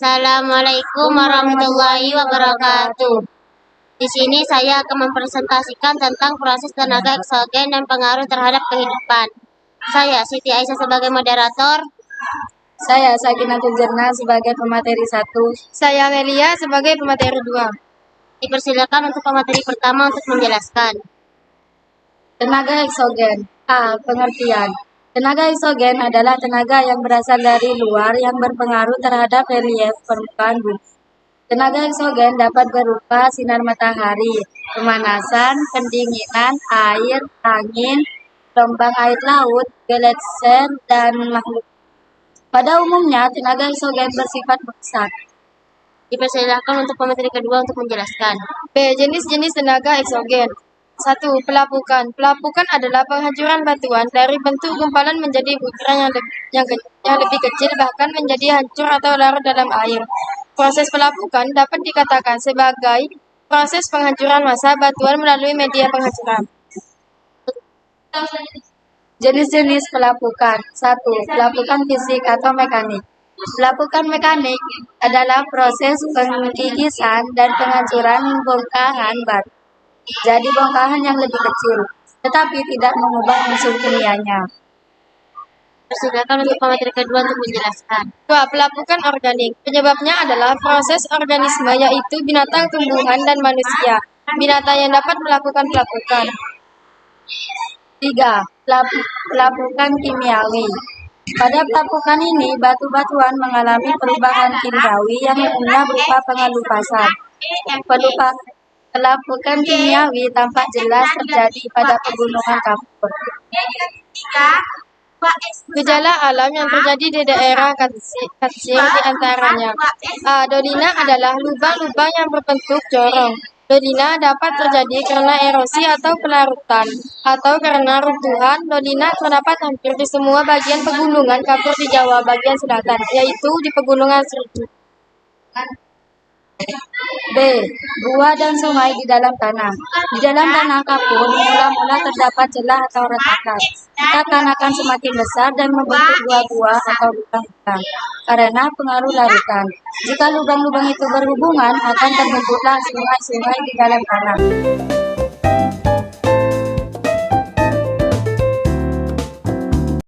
Assalamualaikum warahmatullahi wabarakatuh. Di sini saya akan mempresentasikan tentang proses tenaga eksogen dan pengaruh terhadap kehidupan. Saya Siti Aisyah sebagai moderator. Saya Sakinatul Jannah sebagai pemateri 1. Saya Melia sebagai pemateri 2. Dipersilakan untuk pemateri pertama untuk menjelaskan. Tenaga eksogen. A. Pengertian. Tenaga eksogen adalah tenaga yang berasal dari luar yang berpengaruh terhadap relief permukaan bumi. Tenaga eksogen dapat berupa sinar matahari, pemanasan, pendinginan, air, angin, gelombang air laut, gletser, dan makhluk. Pada umumnya, tenaga eksogen bersifat merusak. Dipersilakan untuk pemateri kedua untuk menjelaskan. B. Jenis-jenis tenaga eksogen. 1. Pelapukan. Pelapukan adalah penghancuran batuan dari bentuk gumpalan menjadi butiran yang lebih kecil, bahkan menjadi hancur atau larut dalam air. Proses pelapukan dapat dikatakan sebagai proses penghancuran massa batuan melalui media penghancuran. Jenis-jenis pelapukan. 1. Pelapukan fisik atau mekanik. Pelapukan mekanik adalah proses penggigisan dan penghancuran bongkahan batu jadi bongkahan yang lebih kecil, tetapi tidak mengubah unsur kimianya. Persilakan untuk pemateri kedua untuk menjelaskan. 2. Pelapukan organik. Penyebabnya adalah proses organisme, yaitu binatang, tumbuhan, dan manusia. Binatang yang dapat melakukan pelapukan. 3. Pelapukan kimiawi. Pada pelapukan ini, batu-batuan mengalami perubahan kimiawi yang umumnya berupa pengelupasan. Pelapukan kimiawi tampak jelas terjadi pada pegunungan kapur. Gejala alam yang terjadi di daerah kecil di antaranya. A. Dolina adalah lubang-lubang yang berbentuk jorong. Dolina dapat terjadi karena erosi atau pelarutan, atau karena runtuhan. Dolina terdapat hampir di semua bagian pegunungan kapur di Jawa bagian selatan, yaitu di Pegunungan Seribu. B. Gua dan sungai di dalam tanah. Di dalam tanah kapur, mula-mula terdapat celah atau retakan. Retakan akan semakin besar dan membentuk gua-gua atau lubang-lubang karena pengaruh larutan. Jika lubang-lubang itu berhubungan, akan terbentuklah sungai-sungai di dalam tanah.